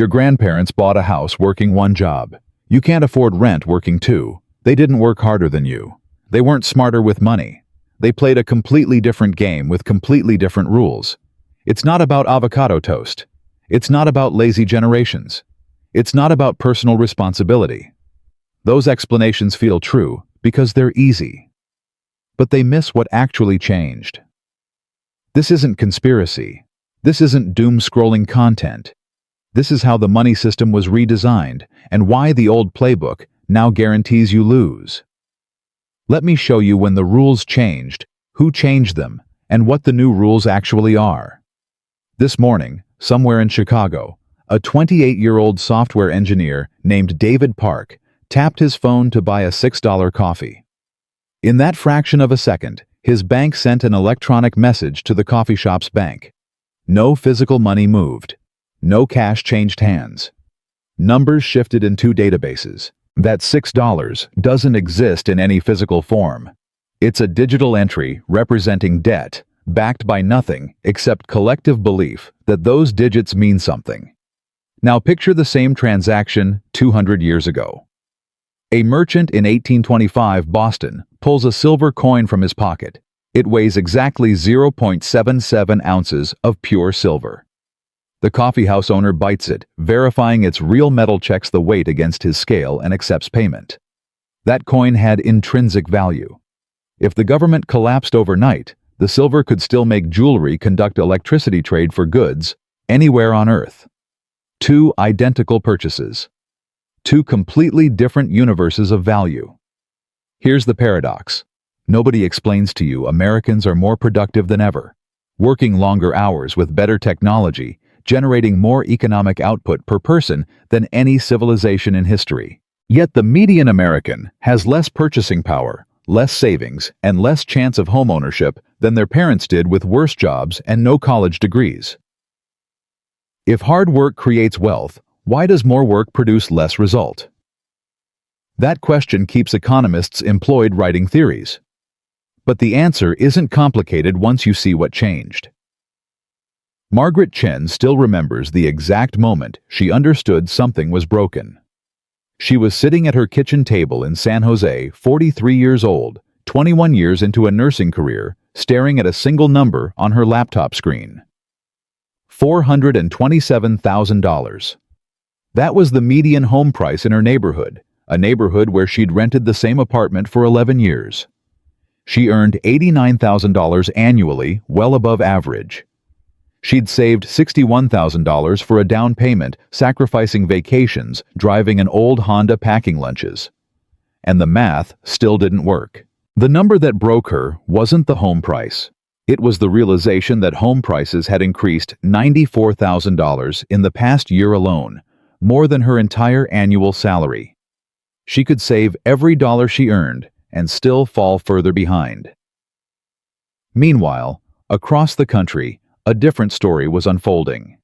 Your grandparents bought a house working one job. You can't afford rent working two. They didn't work harder than you. They weren't smarter with money. They played a completely different game with completely different rules. It's not about avocado toast. It's not about lazy generations. It's not about personal responsibility. Those explanations feel true because they're easy. But they miss what actually changed. This isn't conspiracy. This isn't doom-scrolling content. This is how the money system was redesigned and why the old playbook now guarantees you lose. Let me show you when the rules changed, who changed them, and what the new rules actually are. This morning, somewhere in Chicago, a 28-year-old software engineer named David Park tapped his phone to buy a $6 coffee. In that fraction of a second, his bank sent an electronic message to the coffee shop's bank. No physical money moved. No cash changed hands. Numbers shifted in two databases. That $6 doesn't exist in any physical form. It's a digital entry representing debt, backed by nothing except collective belief that those digits mean something. Now picture the same transaction 200 years ago. A merchant in 1825 Boston pulls a silver coin from his pocket. It weighs exactly 0.77 ounces of pure silver. The coffeehouse owner bites it, verifying its real metal, checks the weight against his scale, and accepts payment. That coin had intrinsic value. If the government collapsed overnight, the silver could still make jewelry, conduct electricity trade for goods, anywhere on Earth. Two identical purchases. Two completely different universes of value. Here's the paradox. Nobody explains to you Americans are more productive than ever, working longer hours with better technology, generating more economic output per person than any civilization in history. Yet the median American has less purchasing power, less savings, and less chance of homeownership than their parents did with worse jobs and no college degrees. If hard work creates wealth, why does more work produce less result? That question keeps economists employed writing theories. But the answer isn't complicated once you see what changed. Margaret Chen still remembers the exact moment she understood something was broken. She was sitting at her kitchen table in San Jose, 43 years old, 21 years into a nursing career, staring at a single number on her laptop screen. $427,000. That was the median home price in her neighborhood, a neighborhood where she'd rented the same apartment for 11 years. She earned $89,000 annually, well above average. She'd saved $61,000 for a down payment, sacrificing vacations, driving an old Honda packing lunches. And the math still didn't work. The number that broke her wasn't the home price. It was the realization that home prices had increased $94,000 in the past year alone, more than her entire annual salary. She could save every dollar she earned and still fall further behind. Meanwhile, across the country, a different story was unfolding.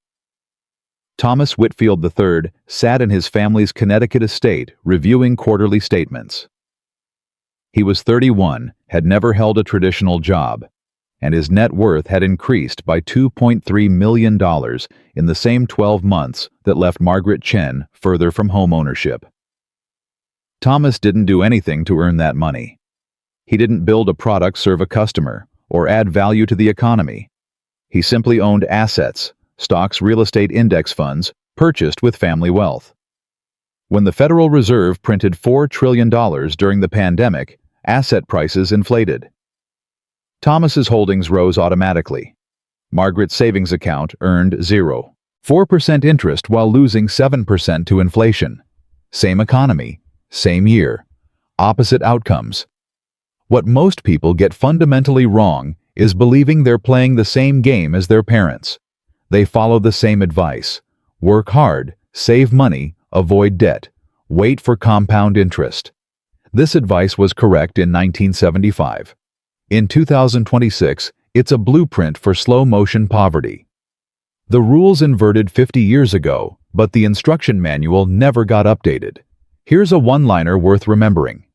Thomas Whitfield III sat in his family's Connecticut estate reviewing quarterly statements. He was 31, had never held a traditional job, and his net worth had increased by $2.3 million in the same 12 months that left Margaret Chen further from home ownership. Thomas didn't do anything to earn that money. He didn't build a product, serve a customer, or add value to the economy. He simply owned assets, stocks, real estate index funds, purchased with family wealth. When the Federal Reserve printed $4 trillion during the pandemic, asset prices inflated. Thomas's holdings rose automatically. Margaret's savings account earned 0.4% interest while losing 7% to inflation. Same economy, same year, opposite outcomes. What most people get fundamentally wrong is believing they're playing the same game as their parents. They follow the same advice. Work hard, save money, avoid debt, wait for compound interest. This advice was correct in 1975. In 2026, it's a blueprint for slow-motion poverty. The rules inverted 50 years ago, but the instruction manual never got updated. Here's a one-liner worth remembering.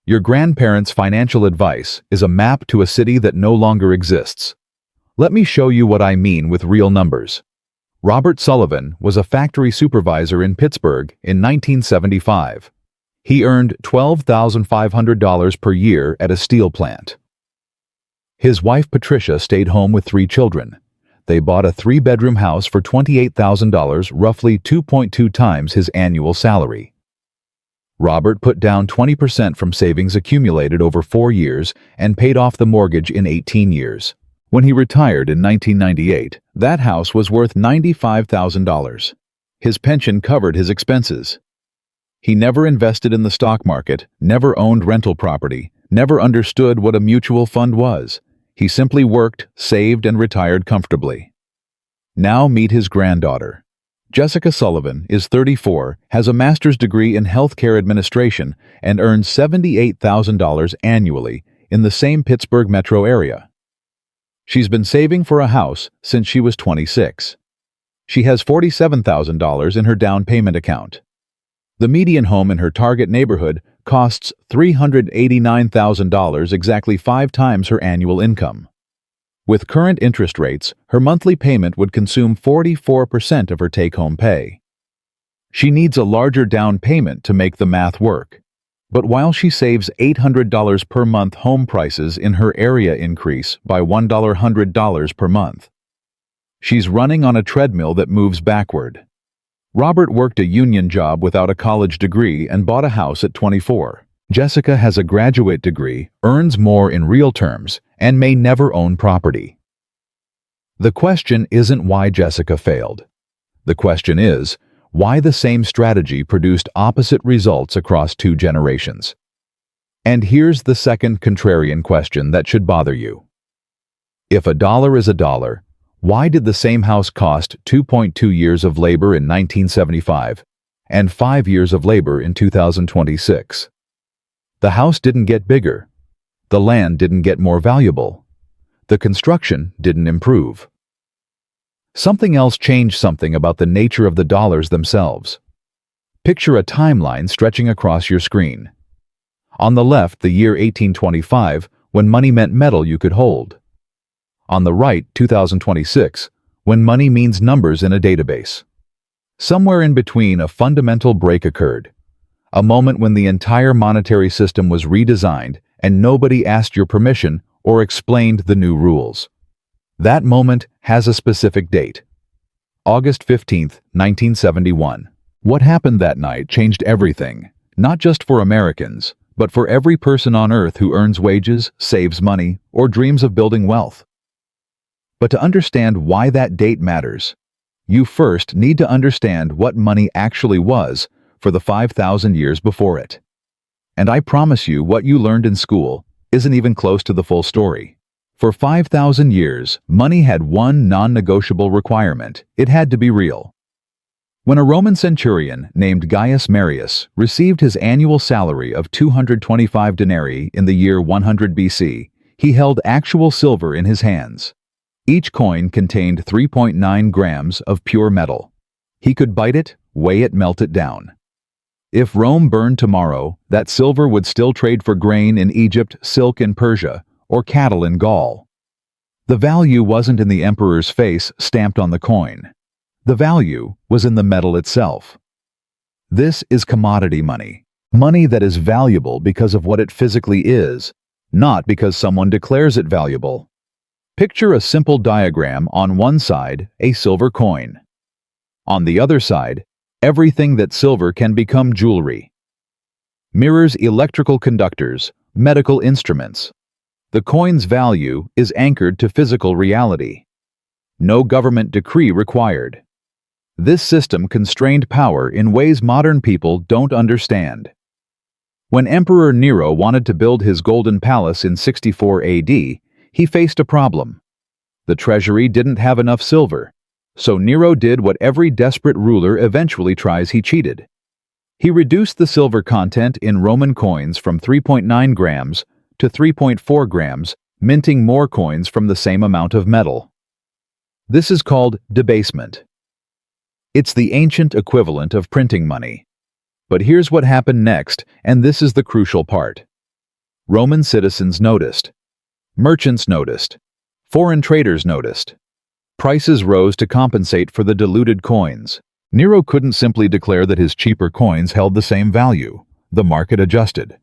Your grandparents' financial advice is a map to a city that no longer exists. Let me show you what I mean with real numbers. Robert Sullivan was a factory supervisor in Pittsburgh in 1975. He earned $12,500 per year at a steel plant. His wife Patricia stayed home with 3 children. They bought a 3-bedroom house for $28,000, roughly 2.2 times his annual salary. Robert put down 20% from savings accumulated over 4 years and paid off the mortgage in 18 years. When he retired in 1998, that house was worth $95,000. His pension covered his expenses. He never invested in the stock market, never owned rental property, never understood what a mutual fund was. He simply worked, saved, and retired comfortably. Now meet his granddaughter. Jessica Sullivan is 34, has a master's degree in healthcare administration, and earns $78,000 annually in the same Pittsburgh metro area. She's been saving for a house since she was 26. She has $47,000 in her down payment account. The median home in her target neighborhood costs $389,000, exactly 5 times her annual income. With current interest rates, her monthly payment would consume 44% of her take-home pay. She needs a larger down payment to make the math work. But while she saves $800 per month, home prices in her area increase by $100 per month. She's running on a treadmill that moves backward. Robert worked a union job without a college degree and bought a house at 24. Jessica has a graduate degree, earns more in real terms, and may never own property. The question isn't why Jessica failed. The question is, why the same strategy produced opposite results across 2 generations. And here's the second contrarian question that should bother you. If a dollar is a dollar, why did the same house cost 2.2 years of labor in 1975 and 5 years of labor in 2026? The house didn't get bigger. The land didn't get more valuable. The construction didn't improve. Something else changed something about the nature of the dollars themselves. Picture a timeline stretching across your screen. On the left, the year 1825, when money meant metal you could hold. On the right, 2026, when money means numbers in a database. Somewhere in between, a fundamental break occurred. A moment when the entire monetary system was redesigned and nobody asked your permission or explained the new rules. That moment has a specific date. August 15, 1971. What happened that night changed everything, not just for Americans, but for every person on Earth who earns wages, saves money, or dreams of building wealth. But to understand why that date matters, you first need to understand what money actually was for the 5,000 years before it. And I promise you, what you learned in school isn't even close to the full story. For 5,000 years, money had one non-negotiable requirement: it had to be real. When a Roman centurion named Gaius Marius received his annual salary of 225 denarii in the year 100 BC, he held actual silver in his hands. Each coin contained 3.9 grams of pure metal. He could bite it, weigh it, melt it down. If Rome burned tomorrow, that silver would still trade for grain in Egypt, silk in Persia, or cattle in Gaul. The value wasn't in the emperor's face stamped on the coin. The value was in the metal itself. This is commodity money. Money that is valuable because of what it physically is, not because someone declares it valuable. Picture a simple diagram: on one side, a silver coin. On the other side, everything that silver can become: jewelry, mirrors, electrical conductors, medical instruments. The coin's value is anchored to physical reality. No government decree required. This system constrained power in ways modern people don't understand. When Emperor Nero wanted to build his golden palace in 64 AD, he faced a problem. The treasury didn't have enough silver, so Nero did what every desperate ruler eventually tries: he cheated. He reduced the silver content in Roman coins from 3.9 grams to 3.4 grams, minting more coins from the same amount of metal. This is called debasement. It's the ancient equivalent of printing money. But here's what happened next, and this is the crucial part. Roman citizens noticed. Merchants noticed. Foreign traders noticed. Prices rose to compensate for the diluted coins. Nero couldn't simply declare that his cheaper coins held the same value. The market adjusted.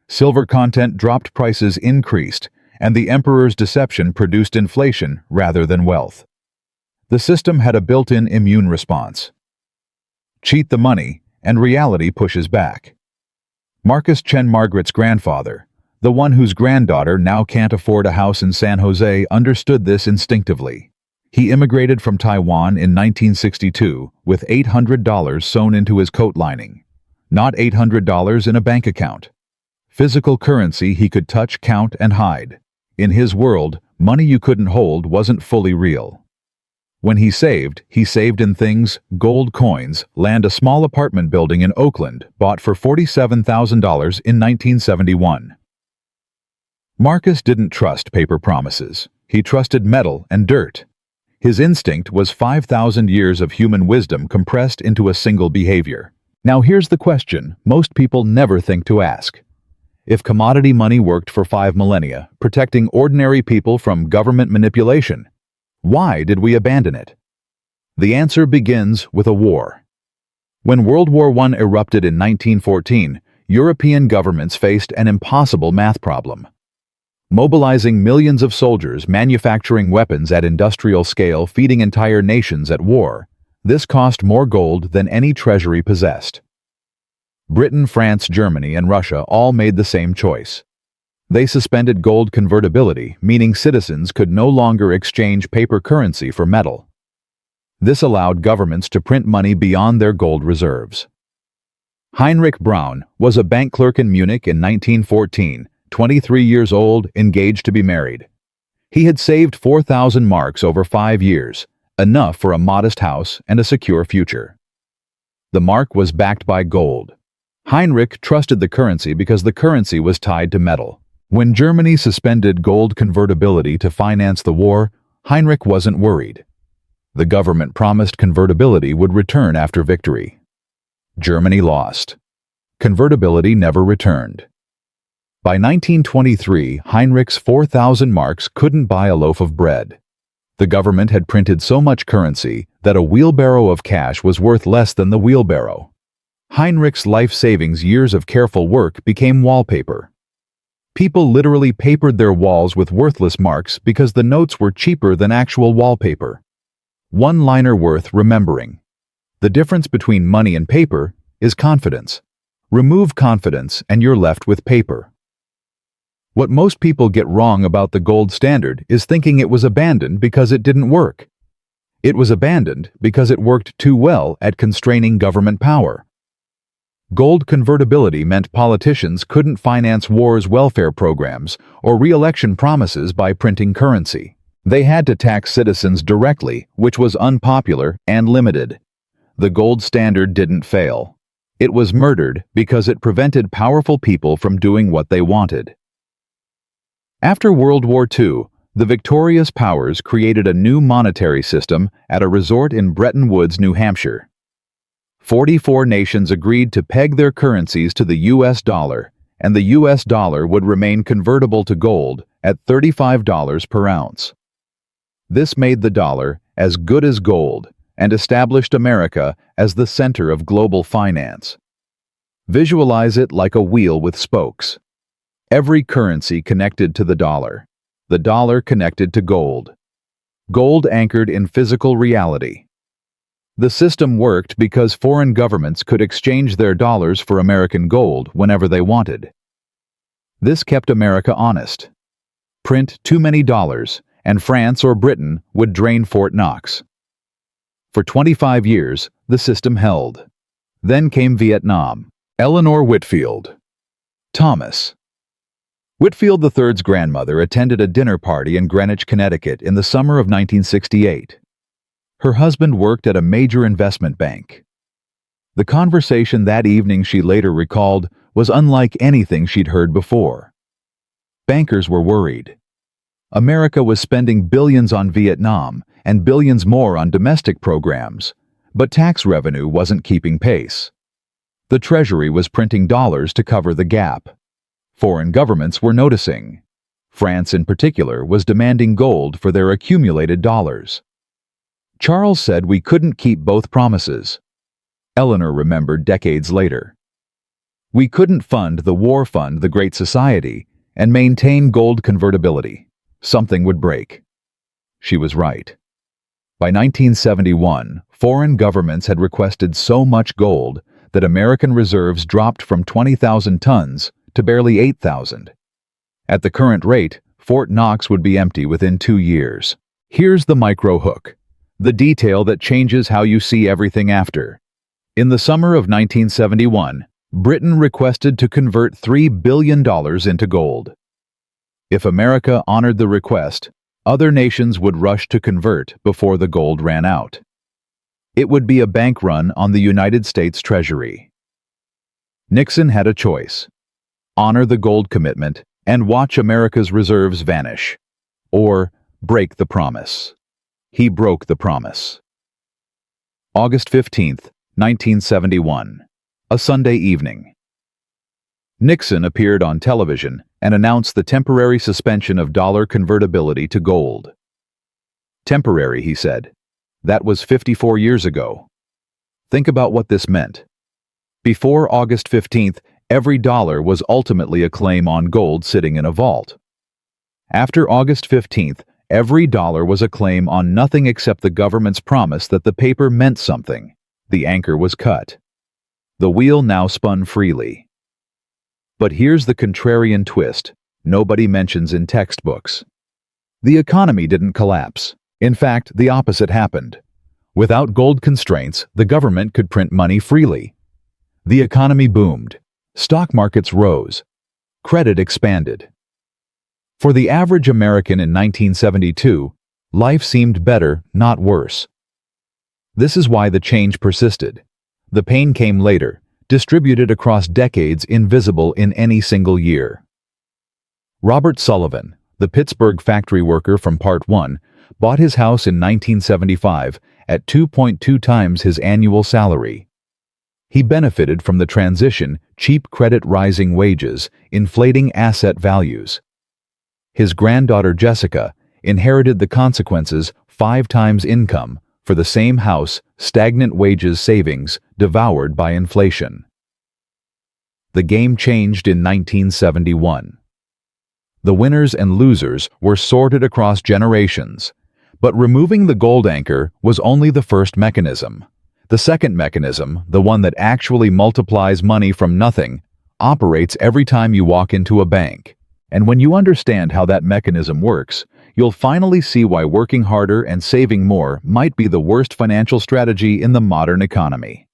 Silver content dropped, prices increased, and the emperor's deception produced inflation rather than wealth. The system had a built-in immune response. Cheat the money, and reality pushes back. Marcus Chen, Margaret's grandfather, the one whose granddaughter now can't afford a house in San Jose, understood this instinctively. He immigrated from Taiwan in 1962 with $800 sewn into his coat lining. Not $800 in a bank account. Physical currency he could touch, count, and hide. In his world, money you couldn't hold wasn't fully real. When he saved in things: gold coins, land, a small apartment building in Oakland, bought for $47,000 in 1971. Marcus didn't trust paper promises. He trusted metal and dirt. His instinct was 5,000 years of human wisdom compressed into a single behavior. Now here's the question most people never think to ask. If commodity money worked for 5 millennia, protecting ordinary people from government manipulation, why did we abandon it? The answer begins with a war. When World War I erupted in 1914, European governments faced an impossible math problem. Mobilizing millions of soldiers, manufacturing weapons at industrial scale, feeding entire nations at war, this cost more gold than any treasury possessed. Britain, France, Germany, and Russia all made the same choice. They suspended gold convertibility, meaning citizens could no longer exchange paper currency for metal. This allowed governments to print money beyond their gold reserves. Heinrich Braun was a bank clerk in Munich in 1914, 23 years old, engaged to be married. He had saved 4,000 marks over 5 years, enough for a modest house and a secure future. The mark was backed by gold. Heinrich trusted the currency because the currency was tied to metal. When Germany suspended gold convertibility to finance the war, Heinrich wasn't worried. The government promised convertibility would return after victory. Germany lost. Convertibility never returned. By 1923, Heinrich's 4,000 marks couldn't buy a loaf of bread. The government had printed so much currency that a wheelbarrow of cash was worth less than the wheelbarrow. Heinrich's life savings, years of careful work, became wallpaper. People literally papered their walls with worthless marks because the notes were cheaper than actual wallpaper. One liner worth remembering. The difference between money and paper is confidence. Remove confidence and you're left with paper. What most people get wrong about the gold standard is thinking it was abandoned because it didn't work. It was abandoned because it worked too well at constraining government power. Gold convertibility meant politicians couldn't finance wars, welfare programs, or re-election promises by printing currency. They had to tax citizens directly, which was unpopular and limited. The gold standard didn't fail. It was murdered because it prevented powerful people from doing what they wanted. After World War II, the victorious powers created a new monetary system at a resort in Bretton Woods, New Hampshire. 44 nations agreed to peg their currencies to the US dollar, and the US dollar would remain convertible to gold at $35 per ounce. This made the dollar as good as gold and established America as the center of global finance. Visualize it like a wheel with spokes. Every currency connected to the dollar connected to gold. Gold anchored in physical reality. The system worked because foreign governments could exchange their dollars for American gold whenever they wanted. This kept America honest. Print too many dollars, and France or Britain would drain Fort Knox. For 25 years, the system held. Then came Vietnam. Eleanor Whitfield. Thomas. Whitfield III's grandmother attended a dinner party in Greenwich, Connecticut in the summer of 1968. Her husband worked at a major investment bank. The conversation that evening, she later recalled, was unlike anything she'd heard before. Bankers were worried. America was spending billions on Vietnam and billions more on domestic programs, but tax revenue wasn't keeping pace. The Treasury was printing dollars to cover the gap. Foreign governments were noticing. France, in particular, was demanding gold for their accumulated dollars. Charles said we couldn't keep both promises. Eleanor remembered decades later. We couldn't fund the war fund, the Great Society, and maintain gold convertibility. Something would break. She was right. By 1971, foreign governments had requested so much gold that American reserves dropped from 20,000 tons to barely 8,000. At the current rate, Fort Knox would be empty within 2 years. Here's the micro hook, the detail that changes how you see everything after. In the summer of 1971, Britain requested to convert $3 billion into gold. If America honored the request, other nations would rush to convert before the gold ran out. It would be a bank run on the United States Treasury. Nixon had a choice: honor the gold commitment and watch America's reserves vanish, or break the promise. He broke the promise. August 15, 1971, a Sunday evening. Nixon appeared on television and announced the temporary suspension of dollar convertibility to gold. Temporary, he said. That was 54 years ago. Think about what this meant. Before August 15th, every dollar was ultimately a claim on gold sitting in a vault. After August 15th, every dollar was a claim on nothing except the government's promise that the paper meant something. The anchor was cut. The wheel now spun freely. But here's the contrarian twist nobody mentions in textbooks. The economy didn't collapse. In fact, the opposite happened. Without gold constraints, the government could print money freely. The economy boomed. Stock markets rose. Credit expanded. For the average American in 1972, life seemed better, not worse. This is why the change persisted. The pain came later, distributed across decades, invisible in any single year. Robert Sullivan, the Pittsburgh factory worker from Part 1, bought his house in 1975 at 2.2 times his annual salary. He benefited from the transition, cheap credit, rising wages, inflating asset values. His granddaughter Jessica inherited the consequences, 5 times income, for the same house, stagnant wages, savings, devoured by inflation. The game changed in 1971. The winners and losers were sorted across generations, but removing the gold anchor was only the first mechanism. The second mechanism, the one that actually multiplies money from nothing, operates every time you walk into a bank. And when you understand how that mechanism works, you'll finally see why working harder and saving more might be the worst financial strategy in the modern economy.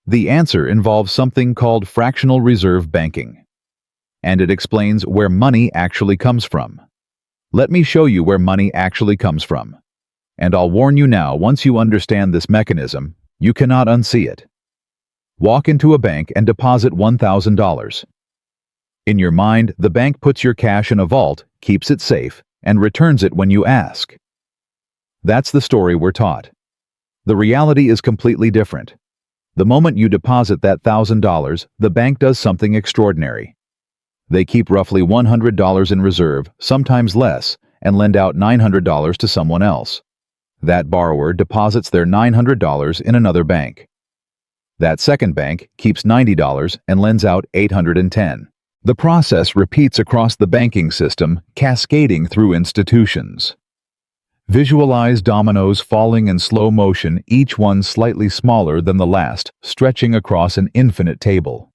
The answer involves something called fractional reserve banking. And it explains where money actually comes from. Let me show you where money actually comes from. And I'll warn you now, once you understand this mechanism, you cannot unsee it. Walk into a bank and deposit $1,000. In your mind, the bank puts your cash in a vault, keeps it safe, and returns it when you ask. That's the story we're taught. The reality is completely different. The moment you deposit that $1,000, the bank does something extraordinary. They keep roughly $100 in reserve, sometimes less, and lend out $900 to someone else. That borrower deposits their $900 in another bank. That second bank keeps $90 and lends out $810. The process repeats across the banking system, cascading through institutions. Visualize dominoes falling in slow motion, each one slightly smaller than the last, stretching across an infinite table.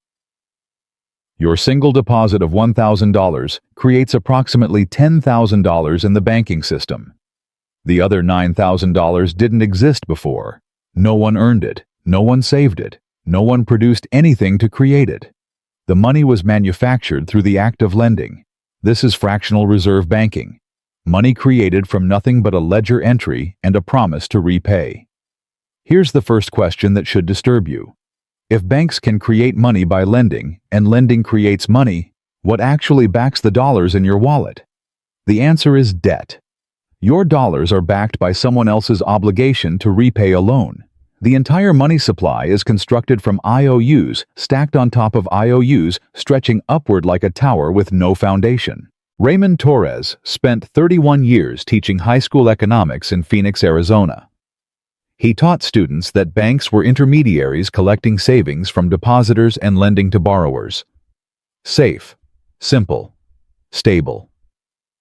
Your single deposit of $1,000 creates approximately $10,000 in the banking system. The other $9,000 didn't exist before. No one earned it. No one saved it. No one produced anything to create it. The money was manufactured through the act of lending. This is fractional reserve banking. Money created from nothing but a ledger entry and a promise to repay. Here's the first question that should disturb you. If banks can create money by lending, and lending creates money, what actually backs the dollars in your wallet? The answer is debt. Your dollars are backed by someone else's obligation to repay a loan. The entire money supply is constructed from IOUs stacked on top of IOUs, stretching upward like a tower with no foundation. Raymond Torres spent 31 years teaching high school economics in Phoenix, Arizona. He taught students that banks were intermediaries collecting savings from depositors and lending to borrowers. Safe, simple, stable.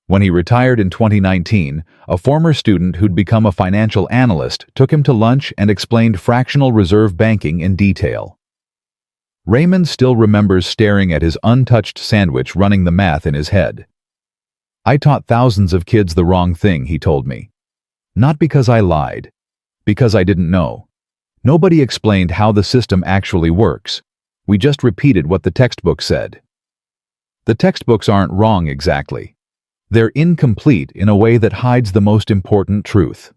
When he retired in 2019, a former student who'd become a financial analyst took him to lunch and explained fractional reserve banking in detail. Raymond still remembers staring at his untouched sandwich running the math in his head. "I taught thousands of kids the wrong thing," he told me. "Not because I lied, because I didn't know. Nobody explained how the system actually works. We just repeated what the textbook said." The textbooks aren't wrong exactly. They're incomplete in a way that hides the most important truth.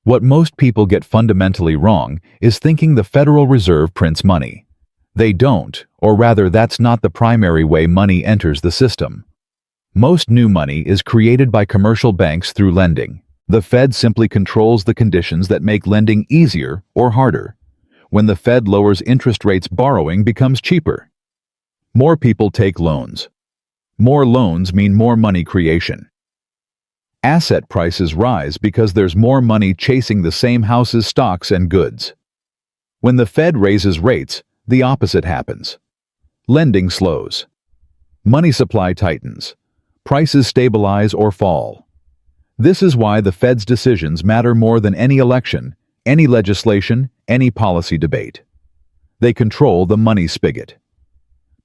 What most people get fundamentally wrong is thinking the Federal Reserve prints money. They don't, or rather that's not the primary way money enters the system. Most new money is created by commercial banks through lending. The Fed simply controls the conditions that make lending easier or harder. When the Fed lowers interest rates, borrowing becomes cheaper. More people take loans. More loans mean more money creation. Asset prices rise because there's more money chasing the same house's stocks and goods. When the Fed raises rates, the opposite happens. Lending slows. Money supply tightens. Prices stabilize or fall. This is why the Fed's decisions matter more than any election, any legislation, any policy debate. They control the money spigot.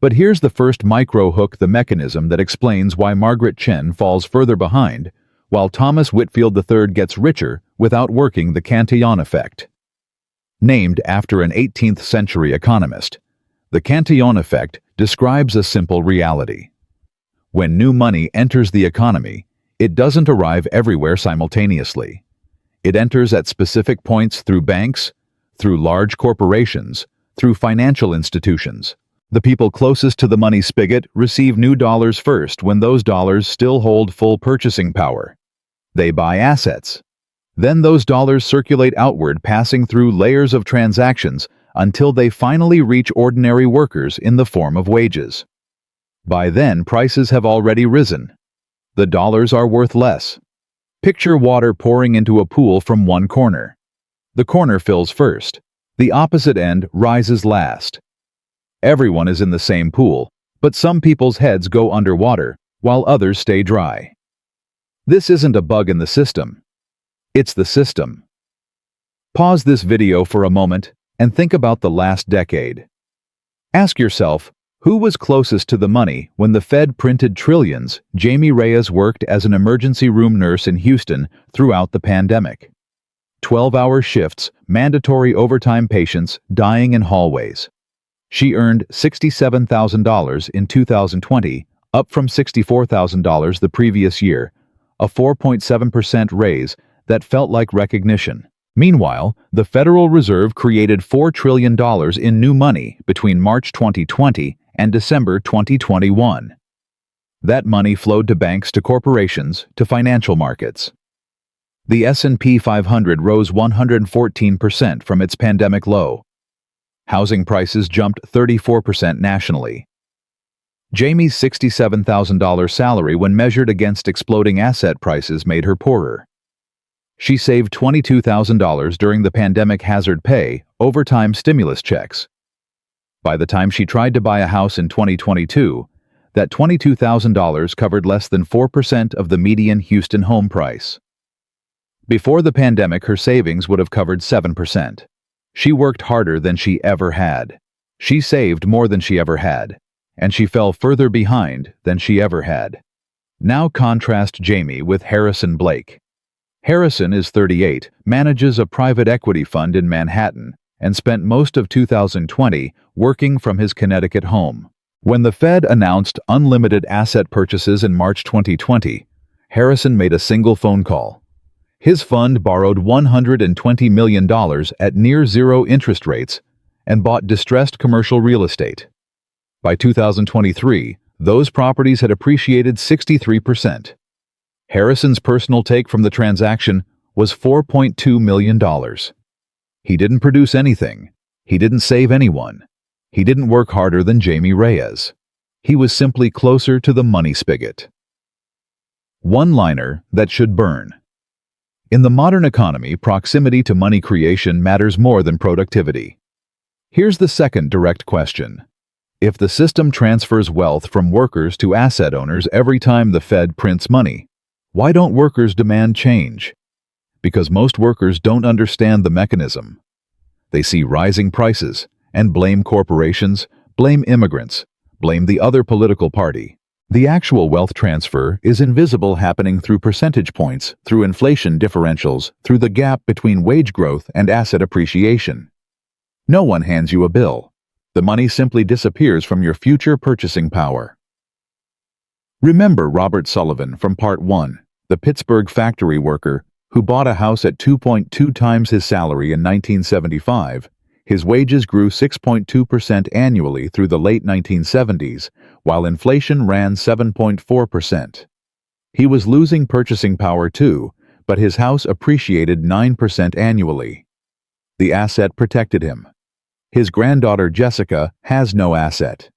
But here's the first micro hook, the mechanism that explains why Margaret Chen falls further behind, while Thomas Whitfield III gets richer without working the Cantillon effect. Named after an 18th century economist, the Cantillon effect describes a simple reality. When new money enters the economy, it doesn't arrive everywhere simultaneously. It enters at specific points through banks, through large corporations, through financial institutions. The people closest to the money spigot receive new dollars first when those dollars still hold full purchasing power. They buy assets. Then those dollars circulate outward, passing through layers of transactions until they finally reach ordinary workers in the form of wages. By then, prices have already risen. The dollars are worth less. Picture water pouring into a pool from one corner. The corner fills first. The opposite end rises last. Everyone is in the same pool, but some people's heads go underwater, while others stay dry. This isn't a bug in the system. It's the system. Pause this video for a moment and think about the last decade. Ask yourself, who was closest to the money when the Fed printed trillions? Jamie Reyes worked as an emergency room nurse in Houston throughout the pandemic. 12-hour shifts, mandatory overtime, patients dying in hallways. She earned $67,000 in 2020, up from $64,000 the previous year, a 4.7% raise that felt like recognition. Meanwhile, the Federal Reserve created $4 trillion in new money between March 2020 and December 2021. That money flowed to banks, to corporations, to financial markets. The S&P 500 rose 114% from its pandemic low. Housing prices jumped 34% nationally. Jamie's $67,000 salary, when measured against exploding asset prices, made her poorer. She saved $22,000 during the pandemic hazard pay, overtime stimulus checks. By the time she tried to buy a house in 2022, that $22,000 covered less than 4% of the median Houston home price. Before the pandemic, her savings would have covered 7%. She worked harder than she ever had. She saved more than she ever had. And she fell further behind than she ever had. Now contrast Jamie with Harrison Blake. Harrison is 38, manages a private equity fund in Manhattan, and spent most of 2020 working from his Connecticut home. When the Fed announced unlimited asset purchases in March 2020, Harrison made a single phone call. His fund borrowed $120 million at near-zero interest rates and bought distressed commercial real estate. By 2023, those properties had appreciated 63%. Harrison's personal take from the transaction was $4.2 million. He didn't produce anything. He didn't save anyone. He didn't work harder than Jamie Reyes. He was simply closer to the money spigot. One-liner that should burn. In the modern economy, proximity to money creation matters more than productivity. Here's the second direct question. If the system transfers wealth from workers to asset owners every time the Fed prints money, why don't workers demand change? Because most workers don't understand the mechanism. They see rising prices and blame corporations, blame immigrants, blame the other political party. The actual wealth transfer is invisible, happening through percentage points, through inflation differentials, through the gap between wage growth and asset appreciation. No one hands you a bill. The money simply disappears from your future purchasing power. Remember Robert Sullivan from Part 1, the Pittsburgh factory worker who bought a house at 2.2 times his salary in 1975. His wages grew 6.2% annually through the late 1970s, while inflation ran 7.4%. He was losing purchasing power too, but his house appreciated 9% annually. The asset protected him. His granddaughter Jessica has no asset.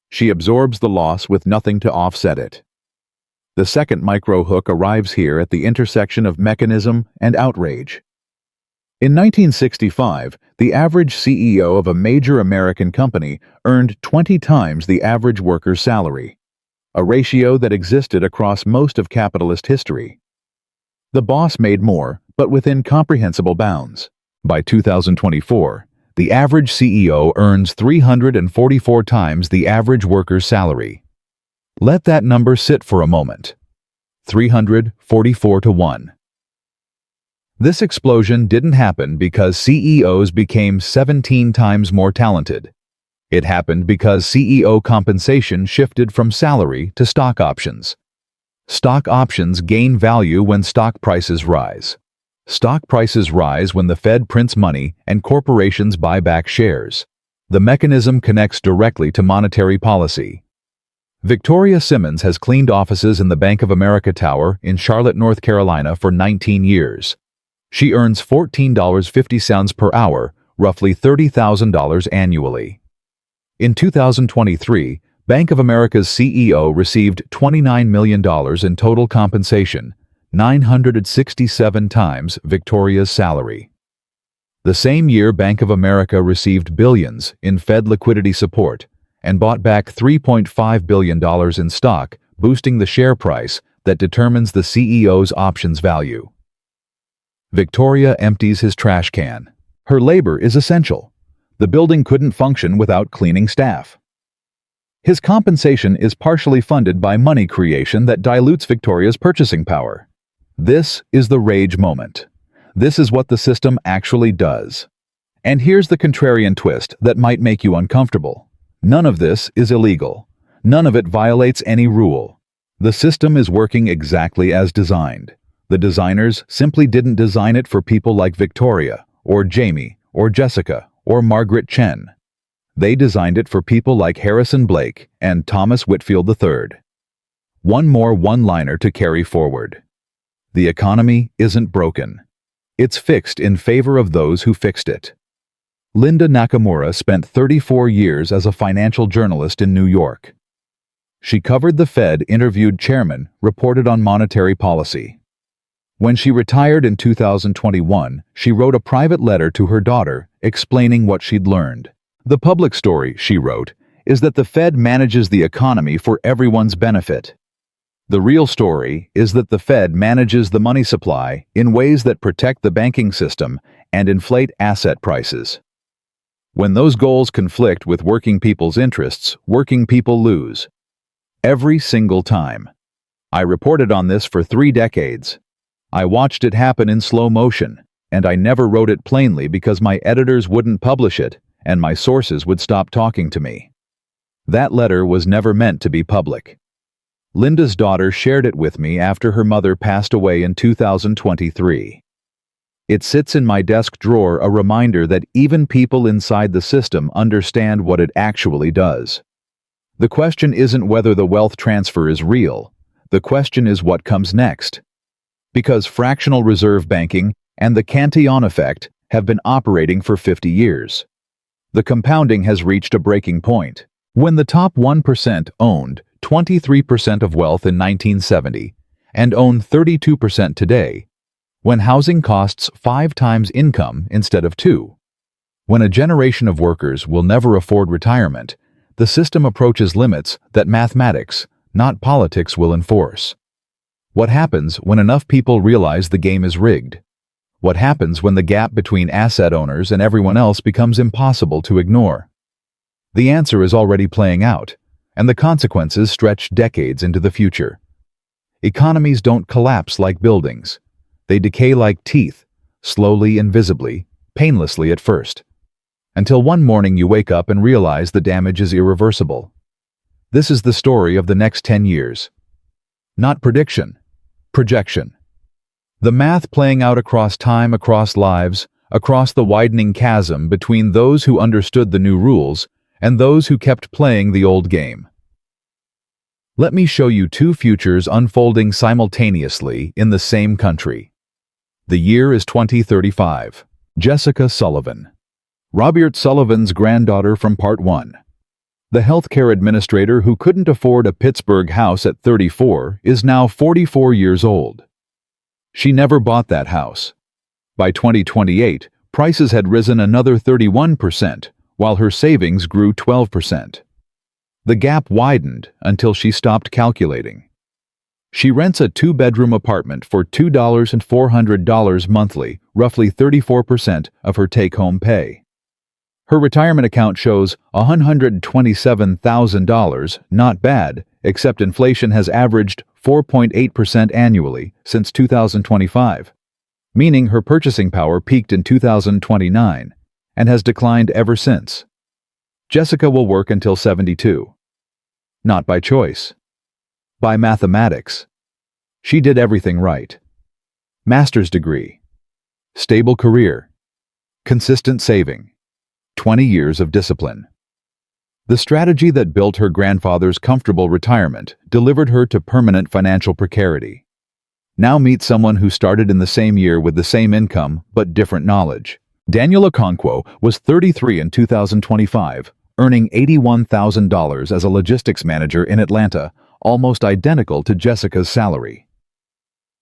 She absorbs the loss with nothing to offset it. The second micro hook arrives here at the intersection of mechanism and outrage. In 1965, the average CEO of a major American company earned 20 times the average worker's salary, a ratio that existed across most of capitalist history. The boss made more, but within comprehensible bounds. By 2024, the average CEO earns 344 times the average worker's salary. Let that number sit for a moment. 344 to 1. This explosion didn't happen because CEOs became 17 times more talented. It happened because CEO compensation shifted from salary to stock options. Stock options gain value when stock prices rise. Stock prices rise when the Fed prints money and corporations buy back shares. The mechanism connects directly to monetary policy. Victoria Simmons has cleaned offices in the Bank of America Tower in Charlotte, North Carolina for 19 years. She earns $14.50 per hour, roughly $30,000 annually. In 2023, Bank of America's CEO received $29 million in total compensation, 967 times Victoria's salary. The same year, Bank of America received billions in Fed liquidity support and bought back $3.5 billion in stock, boosting the share price that determines the CEO's options value. Victoria empties his trash can. Her labor is essential. The building couldn't function without cleaning staff. His compensation is partially funded by money creation that dilutes Victoria's purchasing power. This is the rage moment. This is what the system actually does. And here's the contrarian twist that might make you uncomfortable. None of this is illegal. None of it violates any rule. The system is working exactly as designed. The designers simply didn't design it for people like Victoria, or Jamie, or Jessica, or Margaret Chen. They designed it for people like Harrison Blake and Thomas Whitfield III. One more one-liner to carry forward. The economy isn't broken. It's fixed in favor of those who fixed it. Linda Nakamura spent 34 years as a financial journalist in New York. She covered the Fed, interviewed chairmen, reported on monetary policy. When she retired in 2021, she wrote a private letter to her daughter explaining what she'd learned. The public story, she wrote, is that the Fed manages the economy for everyone's benefit. The real story is that the Fed manages the money supply in ways that protect the banking system and inflate asset prices. When those goals conflict with working people's interests, working people lose. Every single time. I reported on this for 3 decades. I watched it happen in slow motion, and I never wrote it plainly because my editors wouldn't publish it, and my sources would stop talking to me. That letter was never meant to be public. Linda's daughter shared it with me after her mother passed away in 2023. It sits in my desk drawer, a reminder that even people inside the system understand what it actually does. The question isn't whether the wealth transfer is real. The question is what comes next. Because fractional reserve banking and the Cantillon effect have been operating for 50 years. The compounding has reached a breaking point. When the top 1% owned 23% of wealth in 1970 and own 32% today, When housing costs 5 times income instead of 2. When a generation of workers will never afford retirement, the system approaches limits that mathematics, not politics, will enforce. What happens when enough people realize the game is rigged? What happens when the gap between asset owners and everyone else becomes impossible to ignore? The answer is already playing out, and the consequences stretch decades into the future. Economies don't collapse like buildings. They decay like teeth, slowly and visibly, painlessly at first. Until one morning you wake up and realize the damage is irreversible. This is the story of the next 10 years. Not prediction, projection. The math playing out across time, across lives, across the widening chasm between those who understood the new rules and those who kept playing the old game. Let me show you 2 futures unfolding simultaneously in the same country. The year is 2035. Jessica Sullivan. Robert Sullivan's granddaughter from Part 1. The healthcare administrator who couldn't afford a Pittsburgh house at 34 is now 44 years old. She never bought that house. By 2028, prices had risen another 31%, while her savings grew 12%. The gap widened until she stopped calculating. She rents a 2-bedroom apartment for $2,400 monthly, roughly 34% of her take-home pay. Her retirement account shows $127,000, not bad, except inflation has averaged 4.8% annually since 2025, meaning her purchasing power peaked in 2029 and has declined ever since. Jessica will work until 72. Not by choice. By mathematics. She did everything right. Master's degree. Stable career. Consistent saving. 20 years of discipline. The strategy that built her grandfather's comfortable retirement delivered her to permanent financial precarity. Now meet someone who started in the same year with the same income but different knowledge. Daniel Okonkwo was 33 in 2025, earning $81,000 as a logistics manager in Atlanta, almost identical to Jessica's salary.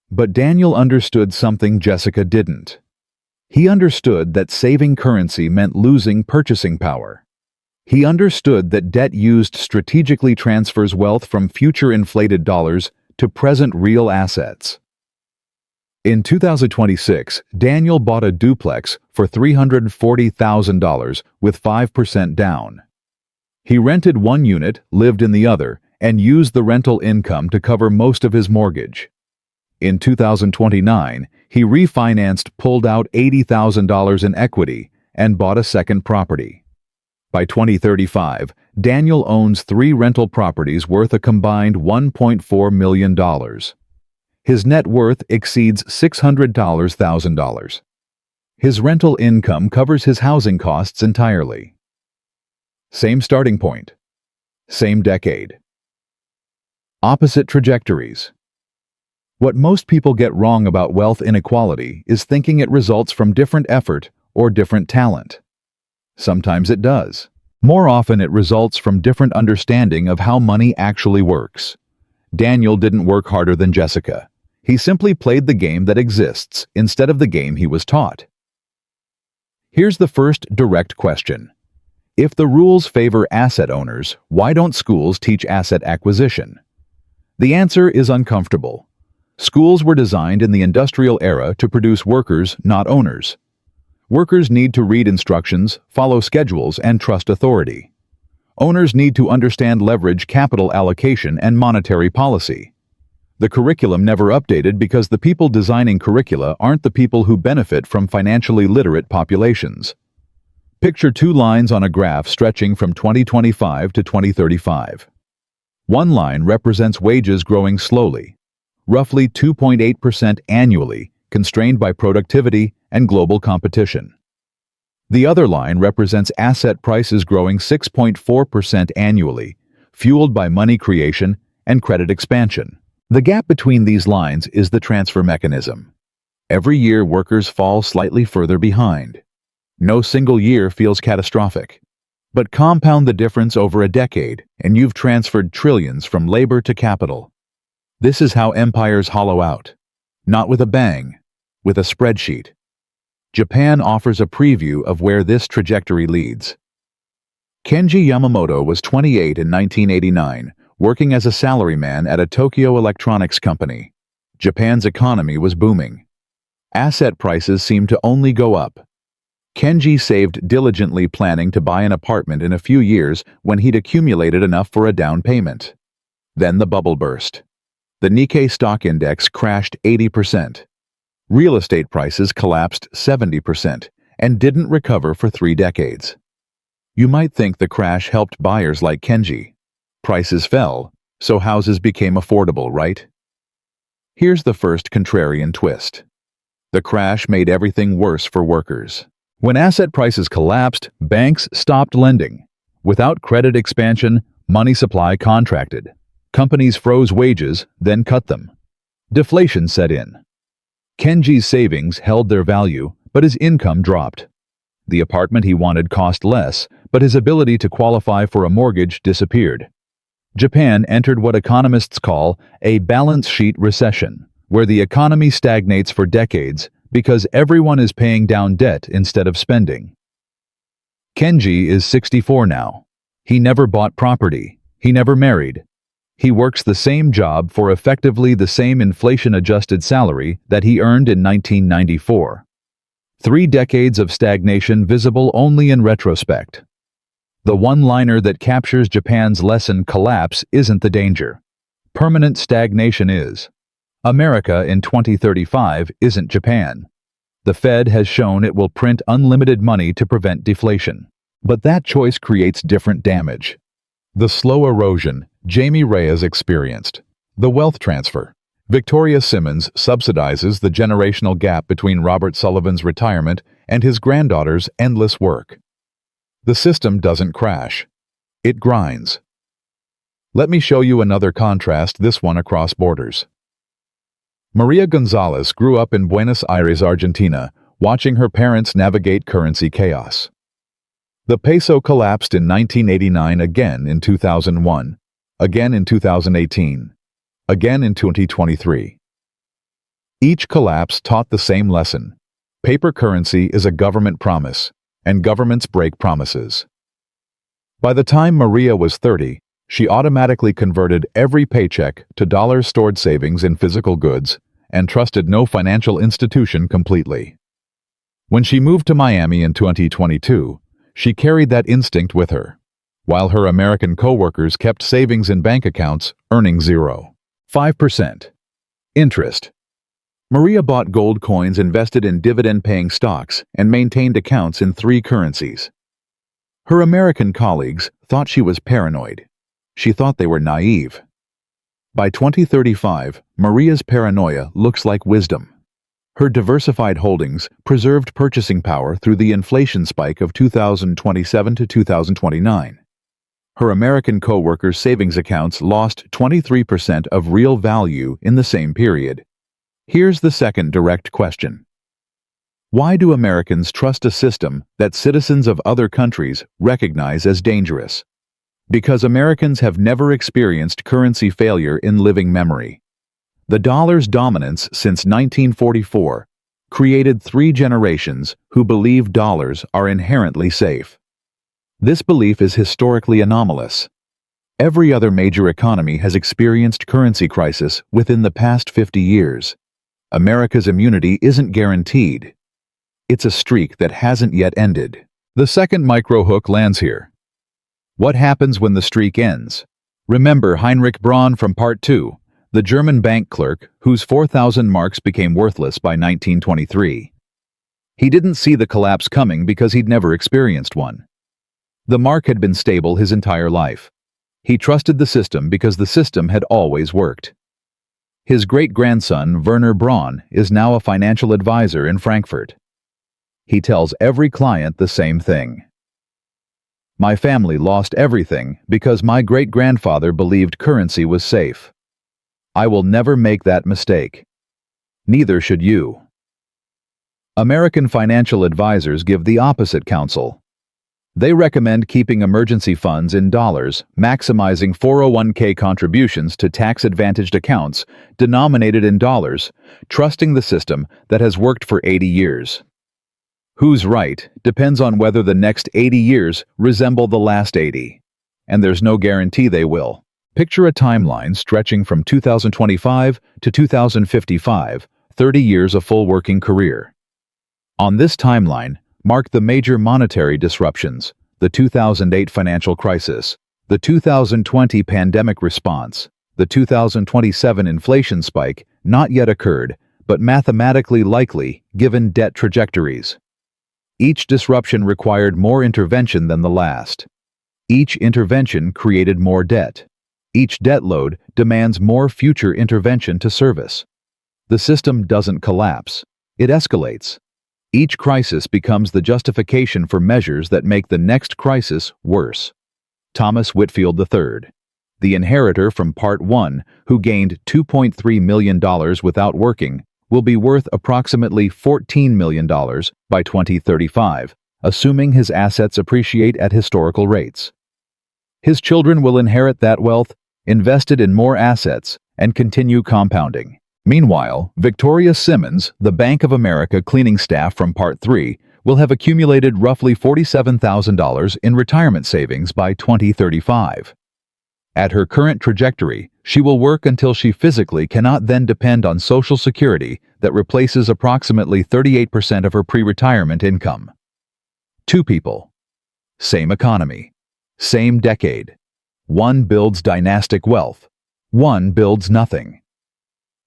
But Daniel understood something Jessica didn't. He understood that saving currency meant losing purchasing power. He understood that debt used strategically transfers wealth from future inflated dollars to present real assets. In 2026, Daniel bought a duplex for $340,000 with 5% down. He rented one unit, lived in the other, and used the rental income to cover most of his mortgage. In 2029, he refinanced, pulled out $80,000 in equity, and bought a second property. By 2035, Daniel owns 3 rental properties worth a combined $1.4 million. His net worth exceeds $600,000. His rental income covers his housing costs entirely. Same starting point. Same decade. Opposite trajectories. What most people get wrong about wealth inequality is thinking it results from different effort or different talent. Sometimes it does. More often it results from different understanding of how money actually works. Daniel didn't work harder than Jessica. He simply played the game that exists instead of the game he was taught. Here's the first direct question. If the rules favor asset owners, why don't schools teach asset acquisition? The answer is uncomfortable. Schools were designed in the industrial era to produce workers, not owners. Workers need to read instructions, follow schedules, and trust authority. Owners need to understand leverage, capital allocation, and monetary policy. The curriculum never updated because the people designing curricula aren't the people who benefit from financially literate populations. Picture 2 lines on a graph stretching from 2025 to 2035. One line represents wages growing slowly, roughly 2.8% annually, constrained by productivity and global competition. The other line represents asset prices growing 6.4% annually, fueled by money creation and credit expansion. The gap between these lines is the transfer mechanism. Every year, workers fall slightly further behind. No single year feels catastrophic. But compound the difference over a decade, and you've transferred trillions from labor to capital. This is how empires hollow out. Not with a bang, with a spreadsheet. Japan offers a preview of where this trajectory leads. Kenji Yamamoto was 28 in 1989, working as a salaryman at a Tokyo electronics company. Japan's economy was booming. Asset prices seemed to only go up. Kenji saved diligently, planning to buy an apartment in a few years when he'd accumulated enough for a down payment. Then the bubble burst. The Nikkei stock index crashed 80%. Real estate prices collapsed 70% and didn't recover for 3 decades. You might think the crash helped buyers like Kenji. Prices fell, so houses became affordable, right? Here's the first contrarian twist. The crash made everything worse for workers. When asset prices collapsed, banks stopped lending. Without credit expansion, money supply contracted. Companies froze wages, then cut them. Deflation set in. Kenji's savings held their value, but his income dropped. The apartment he wanted cost less, but his ability to qualify for a mortgage disappeared. Japan entered what economists call a balance sheet recession, where the economy stagnates for decades because everyone is paying down debt instead of spending. Kenji is 64 now. He never bought property. He never married. He works the same job for effectively the same inflation-adjusted salary that he earned in 1994. 3 decades of stagnation visible only in retrospect. The one-liner that captures Japan's lesson: collapse isn't the danger. Permanent stagnation is. America in 2035 isn't Japan. The Fed has shown it will print unlimited money to prevent deflation. But that choice creates different damage. The slow erosion Jamie Reyes experienced. The wealth transfer. Victoria Simmons subsidizes the generational gap between Robert Sullivan's retirement and his granddaughter's endless work. The system doesn't crash. It grinds. Let me show you another contrast, this one across borders. Maria Gonzalez grew up in Buenos Aires, Argentina, watching her parents navigate currency chaos. The peso collapsed in 1989, again in 2001, again in 2018, again in 2023. Each collapse taught the same lesson. Paper currency is a government promise, and governments break promises. By the time Maria was 30, she automatically converted every paycheck to dollar-stored savings in physical goods and trusted no financial institution completely. When she moved to Miami in 2022, she carried that instinct with her, while her American coworkers kept savings in bank accounts, earning 0.5% interest. Maria bought gold coins, invested in dividend-paying stocks, and maintained accounts in 3 currencies. Her American colleagues thought she was paranoid. She thought they were naive. By 2035, Maria's paranoia looks like wisdom. Her diversified holdings preserved purchasing power through the inflation spike of 2027 to 2029. Her American co-workers' savings accounts lost 23% of real value in the same period. Here's the second direct question. Why do Americans trust a system that citizens of other countries recognize as dangerous? Because Americans have never experienced currency failure in living memory. The dollar's dominance since 1944 created 3 generations who believe dollars are inherently safe. This belief is historically anomalous. Every other major economy has experienced currency crisis within the past 50 years. America's immunity isn't guaranteed. It's a streak that hasn't yet ended. The second micro hook lands here. What happens when the streak ends? Remember Heinrich Braun from Part 2, the German bank clerk whose 4,000 marks became worthless by 1923. He didn't see the collapse coming because he'd never experienced one. The mark had been stable his entire life. He trusted the system because the system had always worked. His great-grandson, Werner Braun, is now a financial advisor in Frankfurt. He tells every client the same thing. My family lost everything because my great-grandfather believed currency was safe. I will never make that mistake. Neither should you. American financial advisors give the opposite counsel. They recommend keeping emergency funds in dollars, maximizing 401k contributions to tax-advantaged accounts denominated in dollars, trusting the system that has worked for 80 years. Who's right depends on whether the next 80 years resemble the last 80. And there's no guarantee they will. Picture a timeline stretching from 2025 to 2055, 30 years of full working career. On this timeline, mark the major monetary disruptions, the 2008 financial crisis, the 2020 pandemic response, the 2027 inflation spike not yet occurred, but mathematically likely given debt trajectories. Each disruption required more intervention than the last. Each intervention created more debt. Each debt load demands more future intervention to service. The system doesn't collapse. It escalates. Each crisis becomes the justification for measures that make the next crisis worse. Thomas Whitfield III, the inheritor from Part 1, who gained $2.3 million without working, will be worth approximately $14 million by 2035, assuming his assets appreciate at historical rates. His children will inherit that wealth, invested in more assets, and continue compounding. Meanwhile, Victoria Simmons, the Bank of America cleaning staff from Part 3, will have accumulated roughly $47,000 in retirement savings by 2035. At her current trajectory, she will work until she physically cannot then depend on Social Security that replaces approximately 38% of her pre-retirement income. Two people. Same economy. Same decade. One builds dynastic wealth. One builds nothing.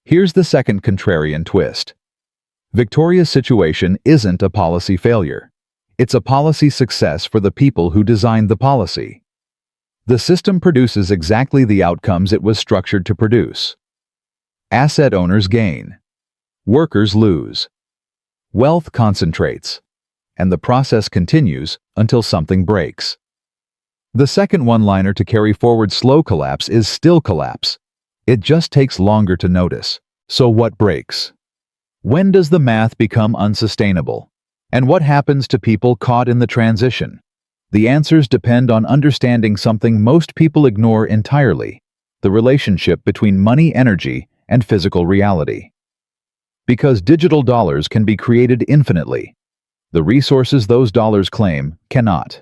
Here's the second contrarian twist. Victoria's situation isn't a policy failure. It's a policy success for the people who designed the policy. The system produces exactly the outcomes it was structured to produce. Asset owners gain. Workers lose. Wealth concentrates. And the process continues until something breaks. The second one-liner to carry forward slow collapse is still collapse. It just takes longer to notice. So what breaks? When does the math become unsustainable? And what happens to people caught in the transition? The answers depend on understanding something most people ignore entirely: the relationship between money energy and physical reality. Because digital dollars can be created infinitely, the resources those dollars claim cannot.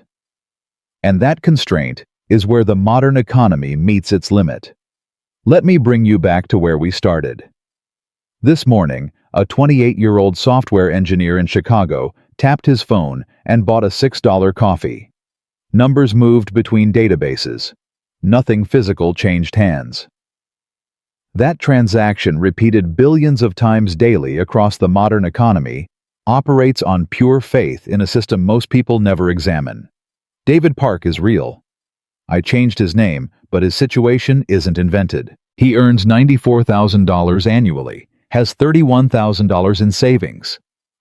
And that constraint is where the modern economy meets its limit. Let me bring you back to where we started. This morning, a 28-year-old software engineer in Chicago tapped his phone and bought a $6 coffee. Numbers moved between databases. Nothing physical changed hands. That transaction, repeated billions of times daily across the modern economy, operates on pure faith in a system most people never examine. David Park is real. I changed his name, but his situation isn't invented. He earns $94,000 annually, has $31,000 in savings,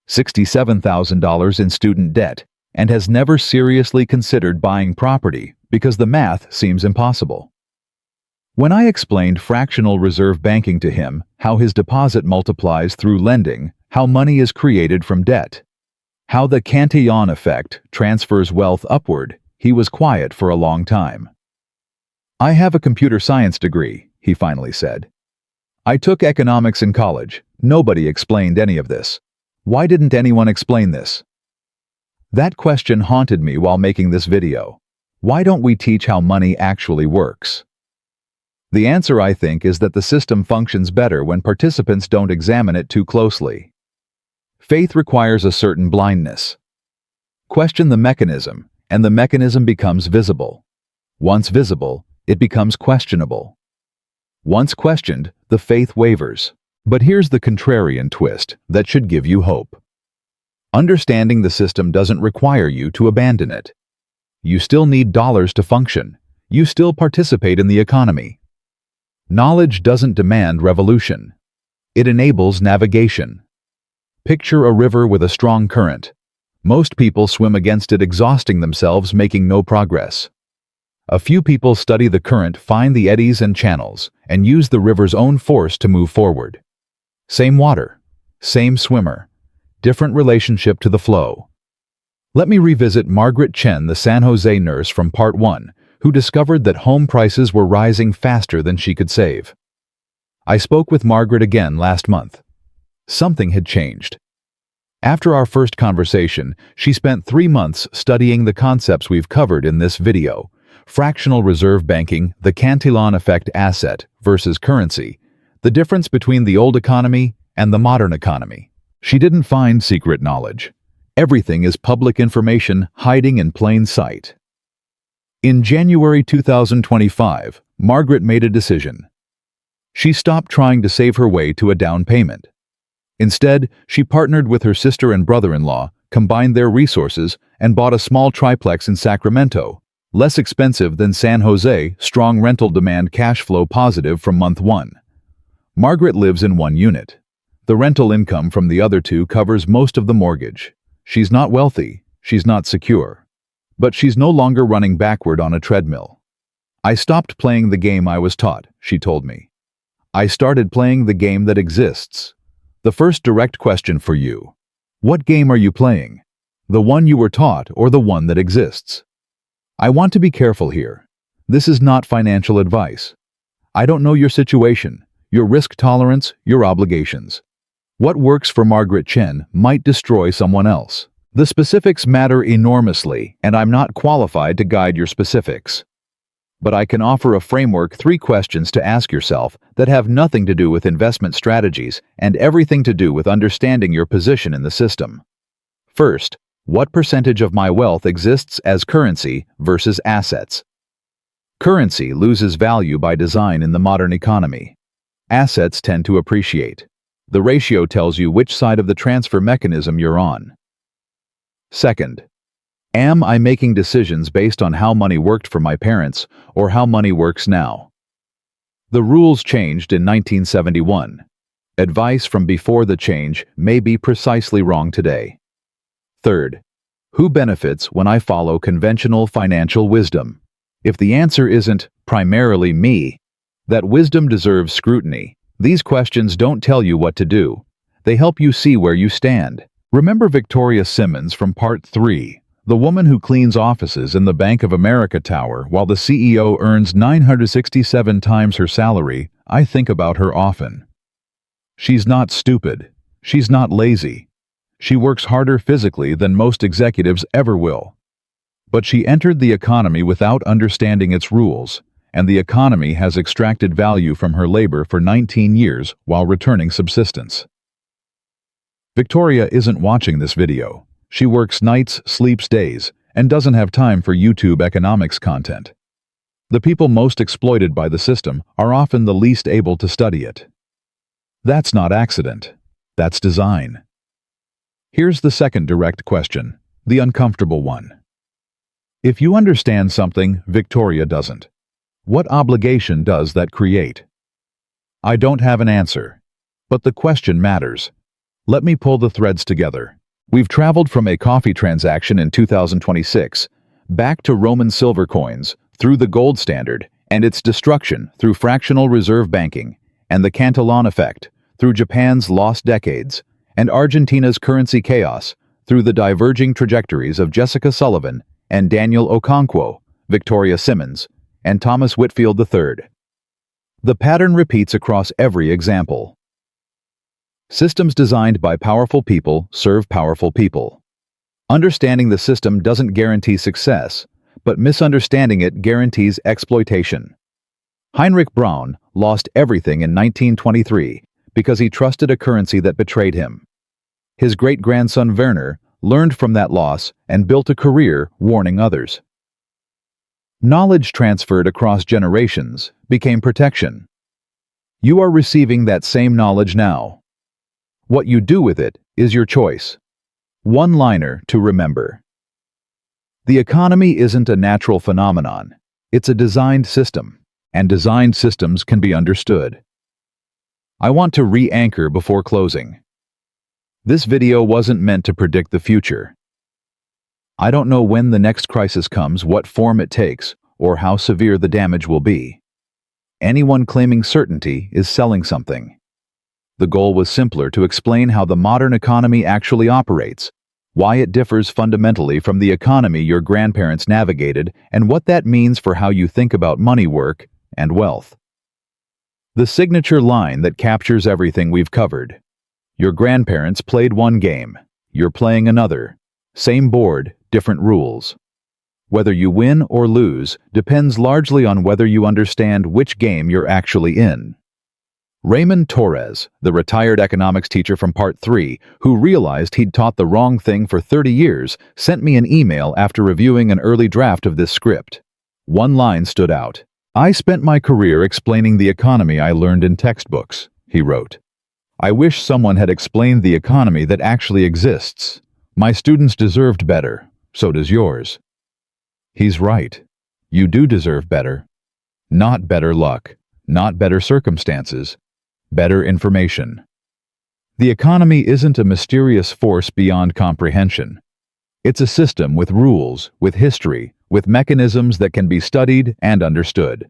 $67,000 in student debt, and has never seriously considered buying property because the math seems impossible. When I explained fractional reserve banking to him, how his deposit multiplies through lending, how money is created from debt, how the Cantillon effect transfers wealth upward, he was quiet for a long time. "I have a computer science degree," he finally said. "I took economics in college. Nobody explained any of this. Why didn't anyone explain this?" That question haunted me while making this video. Why don't we teach how money actually works? The answer, I think, is that the system functions better when participants don't examine it too closely. Faith requires a certain blindness. Question the mechanism, and the mechanism becomes visible. Once visible, it becomes questionable. Once questioned, the faith wavers. But here's the contrarian twist that should give you hope. Understanding the system doesn't require you to abandon it. You still need dollars to function. You still participate in the economy. Knowledge doesn't demand revolution. It enables navigation. Picture a river with a strong current. Most people swim against it, exhausting themselves, making no progress. A few people study the current, find the eddies and channels, and use the river's own force to move forward. Same water, same swimmer, different relationship to the flow. Let me revisit Margaret Chen, the San Jose nurse from Part 1, who discovered that home prices were rising faster than she could save. I spoke with Margaret again last month. Something had changed. After our first conversation, she spent 3 months studying the concepts we've covered in this video: fractional reserve banking, the Cantillon effect, asset versus currency, the difference between the old economy and the modern economy. She didn't find secret knowledge. Everything is public information hiding in plain sight. In January 2025, Margaret made a decision. She stopped trying to save her way to a down payment. Instead, she partnered with her sister and brother-in-law, combined their resources, and bought a small triplex in Sacramento, less expensive than San Jose, strong rental demand, cash flow positive from month 1. Margaret lives in one unit. The rental income from the other two covers most of the mortgage. She's not wealthy, she's not secure. But she's no longer running backward on a treadmill. I stopped playing the game I was taught, she told me. I started playing the game that exists. The first direct question for you: what game are you playing? The one you were taught or the one that exists? I want to be careful here. This is not financial advice. I don't know your situation, your risk tolerance, your obligations. What works for Margaret Chen might destroy someone else. The specifics matter enormously, and I'm not qualified to guide your specifics. But I can offer a framework: 3 questions to ask yourself that have nothing to do with investment strategies and everything to do with understanding your position in the system. First, what percentage of my wealth exists as currency versus assets? Currency loses value by design in the modern economy. Assets tend to appreciate. The ratio tells you which side of the transfer mechanism you're on. Second, am I making decisions based on how money worked for my parents or how money works now? The rules changed in 1971. Advice from before the change may be precisely wrong today. Third, who benefits when I follow conventional financial wisdom? If the answer isn't primarily me, that wisdom deserves scrutiny. These questions don't tell you what to do. They help you see where you stand. Remember Victoria Simmons from Part 3, the woman who cleans offices in the Bank of America Tower while the CEO earns 967 times her salary? I think about her often. She's not stupid. She's not lazy. She works harder physically than most executives ever will. But she entered the economy without understanding its rules, and the economy has extracted value from her labor for 19 years while returning subsistence. Victoria isn't watching this video. She works nights, sleeps days, and doesn't have time for YouTube economics content. The people most exploited by the system are often the least able to study it. That's not accident. That's design. Here's the second direct question, the uncomfortable one. If you understand something Victoria doesn't, what obligation does that create? I don't have an answer, but the question matters. Let me pull the threads together. We've traveled from a coffee transaction in 2026, back to Roman silver coins, through the gold standard and its destruction through fractional reserve banking, and the Cantillon effect through Japan's lost decades, and Argentina's currency chaos through the diverging trajectories of Jessica Sullivan and Daniel Okonkwo, Victoria Simmons, and Thomas Whitfield III. The pattern repeats across every example. Systems designed by powerful people serve powerful people. Understanding the system doesn't guarantee success, but misunderstanding it guarantees exploitation. Heinrich Braun lost everything in 1923 because he trusted a currency that betrayed him. His great-grandson Werner learned from that loss and built a career warning others. Knowledge transferred across generations became protection. You are receiving that same knowledge now. What you do with it is your choice. One-liner to remember. The economy isn't a natural phenomenon. It's a designed system, and designed systems can be understood. I want to re-anchor before closing. This video wasn't meant to predict the future. I don't know when the next crisis comes, what form it takes, or how severe the damage will be. Anyone claiming certainty is selling something. The goal was simpler: to explain how the modern economy actually operates, why it differs fundamentally from the economy your grandparents navigated, and what that means for how you think about money, work, and wealth. The signature line that captures everything we've covered. Your grandparents played one game. You're playing another. Same board, different rules. Whether you win or lose depends largely on whether you understand which game you're actually in. Raymond Torres, the retired economics teacher from Part 3, who realized he'd taught the wrong thing for 30 years, sent me an email after reviewing an early draft of this script. One line stood out. "I spent my career explaining the economy I learned in textbooks," he wrote. "I wish someone had explained the economy that actually exists. My students deserved better, so does yours." He's right. You do deserve better. Not better luck, not better circumstances, better information. The economy isn't a mysterious force beyond comprehension. It's a system with rules, with history, with mechanisms that can be studied and understood.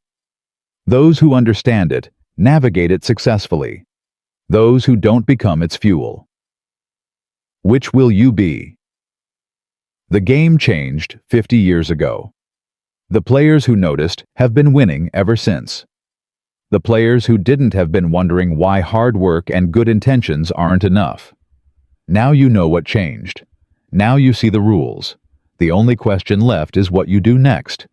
Those who understand it navigate it successfully. Those who don't become its fuel. Which will you be? The game changed 50 years ago. The players who noticed have been winning ever since. The players who didn't have been wondering why hard work and good intentions aren't enough. Now you know what changed. Now you see the rules. The only question left is what you do next.